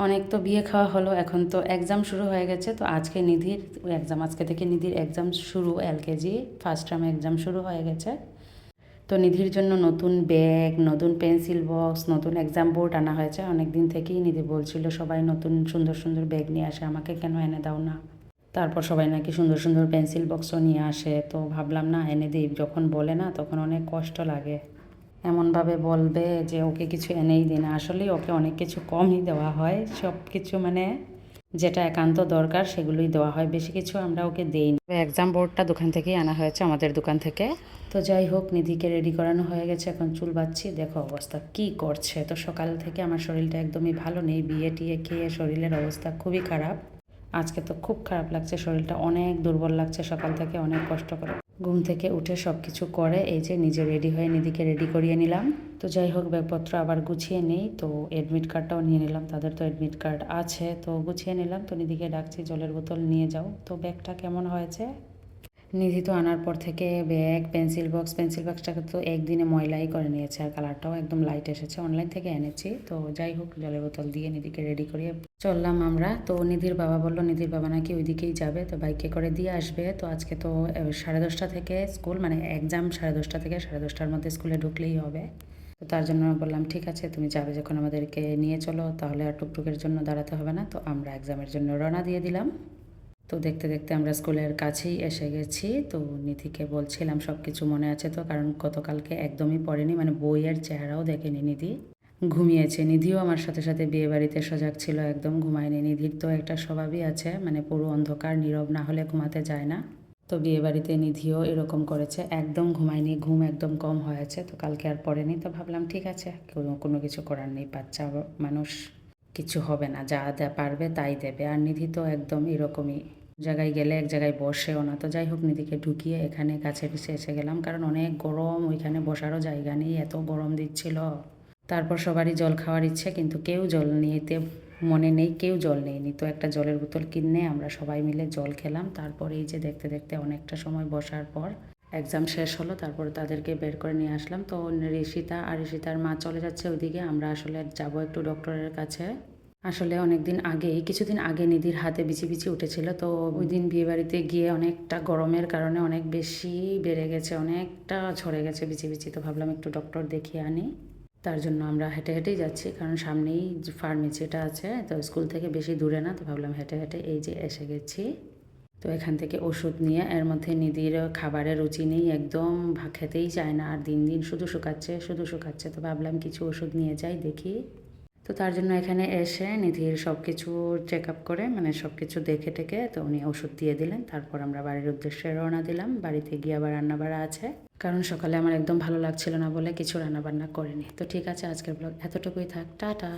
অনেক তো বিয়ে খাওয়া হলো, এখন তো এক্সাম শুরু হয়ে গেছে। তো আজকে নিধির এক্সাম, আজকে থেকে নিধির এক্সাম শুরু, এলকেজি ফার্স্ট টার্ম এক্সাম শুরু হয়ে গেছে। তো নিধির জন্য নতুন ব্যাগ, নতুন পেন্সিল বক্স, নতুন এক্সাম বোর্ড আনা হয়েছে। অনেক দিন থেকেই নিধি বলছিল সবাই নতুন সুন্দর সুন্দর ব্যাগ নিয়ে আসে, আমাকে কেন এনে দাও না। তারপর সবাই নাকি সুন্দর সুন্দর পেন্সিল বক্সও নিয়ে আসে, তো ভাবলাম না এনে দিই। যখন বলে না তখন অনেক কষ্ট লাগে, এমনভাবে বলবে যে ওকে কিছু এনেই দিই না। আসলেই ওকে অনেক কিছু কমই দেওয়া হয়, সব কিছু মানে যেটা একান্ত দরকার সেগুলোই দেওয়া হয়, বেশি কিছু আমরা ওকে দেই না। এক্সাম বোর্ডটা দোকান থেকেই আনা হয়েছে, আমাদের দোকান থেকে। তো যাই হোক, নিধিকে রেডি করানো হয়ে গেছে, এখন চুল বাঁধছি। দেখো অবস্থা কি করছে। তো সকাল থেকে আমার শরীরটা একদমই ভালো নেই, বিয়ে টিয়ে খেয়ে শরীরের অবস্থা খুবই খারাপ। আজকে তো খুব খারাপ লাগছে, শরীরটা অনেক দুর্বল লাগছে, সকাল থেকে অনেক কষ্ট করে ঘুম থেকে উঠে সব কিছু করে এই যে নিজে রেডি হয়ে নিধিকে রেডি করিয়ে নিলাম। তো যাই হোক, ব্যাগপত্র আবার গুছিয়ে নিই। তো অ্যাডমিট কার্ডটাও নিয়ে নিলাম, তাদের তো অ্যাডমিট কার্ড আছে, তো গুছিয়ে নিলাম। তো নিধিকে ডাকছি জলের বোতল নিয়ে যাও। তো ব্যাগটা কেমন হয়েছে। নিধি তো আনার পর থেকে ব্যাগ, পেন্সিল বক্সটাকে তো একদিনে ময়লাই করে নিয়েছে, আর কালারটাও একদম লাইট এসেছে, অনলাইন থেকে এনেছি। তো যাই হোক, জলের বোতল দিয়ে নিধিকে রেডি করিয়ে চললাম আমরা। তো নিধির বাবা বললো নিধির বাবা নাকি ওইদিকেই যাবে, তো বাইকে করে দিয়ে আসবে। তো আজকে তো 10:30 থেকে স্কুল, মানে এক্সাম 10:30 থেকে 10:30টার মধ্যে স্কুলে ঢুকলেই হবে। তো তার জন্য বললাম ঠিক আছে, তুমি যাবে যখন আমাদেরকে নিয়ে চলো, তাহলে আর টুকটুকের জন্য দাঁড়াতে হবে না। তো আমরা এক্সামের জন্য রওনা দিয়ে দিলাম। তো দেখতে দেখতে আমরা স্কুলের কাছেই এসে গেছি। তো নিধিকে বলছিলাম সব কিছু মনে আছে তো, কারণ গতকালকে একদমই পড়েনি, মানে বইয়ের চেহারাও দেখেনি নিধি, ঘুমিয়েছে। নিধিও আমার সাথে সাথে বিয়ে বাড়িতে সজাগ ছিল, একদম ঘুমায়নি। নিধির তো একটা স্বভাবই আছে, মানে পুরো অন্ধকার নীরব না হলে ঘুমাতে যায় না। তো বিয়ে বাড়িতে নিধিও এরকম করেছে, একদম ঘুমায়নি, ঘুম একদম কম হয়েছে। তো কালকে আর পড়েনি। তো ভাবলাম ঠিক আছে, কোনো কিছু করার নেই, বাচ্চা মানুষ, কিছু হবে না, যা পারবে তাই দেবে। আর নিধি তো একদম এরকমই, জায়গায় গেলে এক জায়গায় বসেও না। তো যাই হোক, নিধিকে ঢুকিয়ে এখানে কাছে পিছে এসে গেলাম, কারণ অনেক গরম, ওইখানে বসারও জায়গা নেই, এত গরম দিচ্ছিল। তারপর সবারই জল খাওয়ার ইচ্ছে, কিন্তু কেউ জল নিতে মনে নেই, কেউ জল নেয়নি। তো একটা জলের বোতল কিনে আমরা সবাই মিলে জল খেলাম। তারপর এই যে দেখতে দেখতে অনেকটা সময় বসার পর এক্সাম শেষ হলো, তারপর তাদেরকে বের করে নিয়ে আসলাম। তো ঋষিতা আর ঋষিতার মা চলে যাচ্ছে ওইদিকে, আমরা আসলে যাব একটু ডক্টরের কাছে। আসলে অনেক দিন আগেই, কিছুদিন আগে নিধির হাতে বিচি বিচি উঠেছিল। তো ওই দিন বিয়েবাড়িতে গিয়ে অনেকটা গরমের কারণে অনেক বেশি বেড়ে গেছে, অনেকটা ঝরে গেছে বিচি বিচি। তো ভাবলাম একটু ডক্টর দেখিয়ে আনি। তার জন্য আমরা হেঁটে হেঁটেই যাচ্ছি, কারণ সামনেই যে ফার্মেসিটা আছে, তো স্কুল থেকে বেশি দূরে না। তো ভাবলাম হেঁটে হেঁটে এই যে এসে গেছি। তো এখান থেকে ওষুধ নিয়ে, এর মধ্যে নিধির খাবারের রুচি নেই, একদম খেতেই চায় না, আর দিন দিন শুধু শুকাচ্ছে শুধু শুকাচ্ছে। তো ভাবলাম কিছু ওষুধ নিয়ে যাই, দেখি। তো তার জন্য এখানে এসে নিধির সব কিছু চেক আপ করে, মানে সব কিছু দেখে টেকে তো উনি ওষুধ দিয়ে দিলেন। তারপর আমরা বাড়ির উদ্দেশ্যে রওনা দিলাম। বাড়িতে গিয়ে আবার রান্নাবাড়া আছে, কারণ সকালে আমার একদম ভালো লাগছিল না বলে কিছু রান্নাবান্না করিনি। তো ঠিক আছে, আজকের ব্লগ এতটুকুই থাক, টাটা।